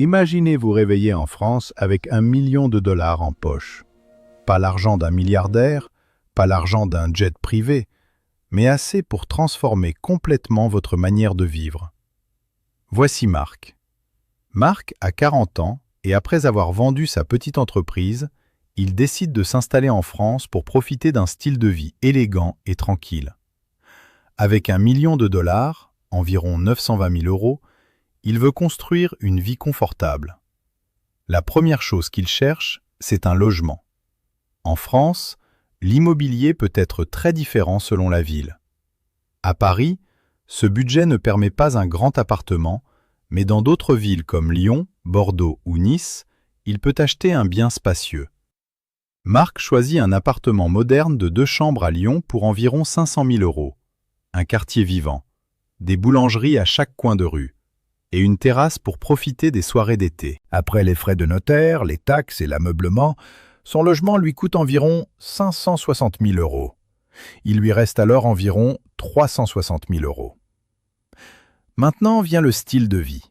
Imaginez vous réveiller en France avec 1 million de dollars en poche. Pas l'argent d'un milliardaire, pas l'argent d'un jet privé, mais assez pour transformer complètement votre manière de vivre. Voici Marc. Marc a 40 ans et après avoir vendu sa petite entreprise, il décide de s'installer en France pour profiter d'un style de vie élégant et tranquille. Avec 1 million de dollars, environ 920 000 euros, il veut construire une vie confortable. La première chose qu'il cherche, c'est un logement. En France, l'immobilier peut être très différent selon la ville. À Paris, ce budget ne permet pas un grand appartement, mais dans d'autres villes comme Lyon, Bordeaux ou Nice, il peut acheter un bien spacieux. Marc choisit un appartement moderne de 2 chambres à Lyon pour environ 500 000 euros. Un quartier vivant, des boulangeries à chaque coin de rue, et une terrasse pour profiter des soirées d'été. Après les frais de notaire, les taxes et l'ameublement, son logement lui coûte environ 560 000 euros. Il lui reste alors environ 360 000 euros. Maintenant vient le style de vie.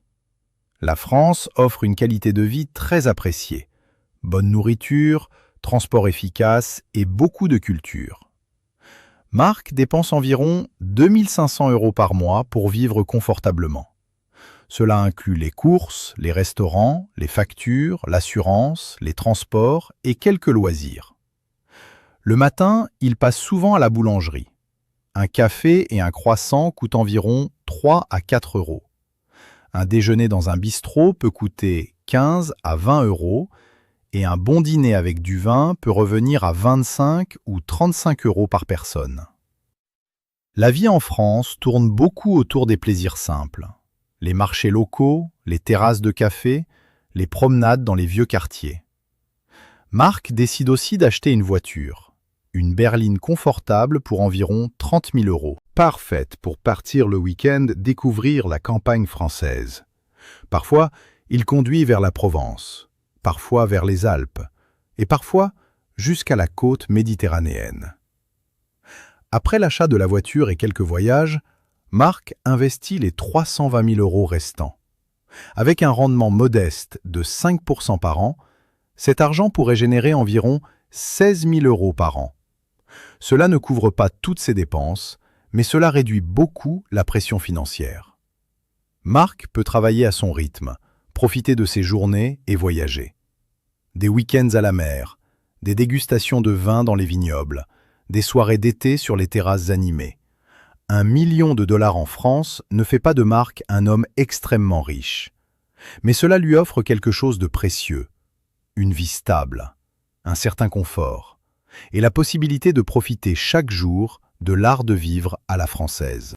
La France offre une qualité de vie très appréciée. Bonne nourriture, transport efficace et beaucoup de culture. Marc dépense environ 2 500 euros par mois pour vivre confortablement. Cela inclut les courses, les restaurants, les factures, l'assurance, les transports et quelques loisirs. Le matin, il passe souvent à la boulangerie. Un café et un croissant coûtent environ 3 à 4 euros. Un déjeuner dans un bistrot peut coûter 15 à 20 euros et un bon dîner avec du vin peut revenir à 25 ou 35 euros par personne. La vie en France tourne beaucoup autour des plaisirs simples. Les marchés locaux, les terrasses de café, les promenades dans les vieux quartiers. Marc décide aussi d'acheter une voiture, une berline confortable pour environ 30 000 euros. Parfaite pour partir le week-end découvrir la campagne française. Parfois, il conduit vers la Provence, parfois vers les Alpes, et parfois jusqu'à la côte méditerranéenne. Après l'achat de la voiture et quelques voyages, Marc investit les 320 000 euros restants. Avec un rendement modeste de 5% par an, cet argent pourrait générer environ 16 000 euros par an. Cela ne couvre pas toutes ses dépenses, mais cela réduit beaucoup la pression financière. Marc peut travailler à son rythme, profiter de ses journées et voyager. Des week-ends à la mer, des dégustations de vin dans les vignobles, des soirées d'été sur les terrasses animées. 1 million de dollars en France ne fait pas de Marc un homme extrêmement riche. Mais cela lui offre quelque chose de précieux, une vie stable, un certain confort, et la possibilité de profiter chaque jour de l'art de vivre à la française.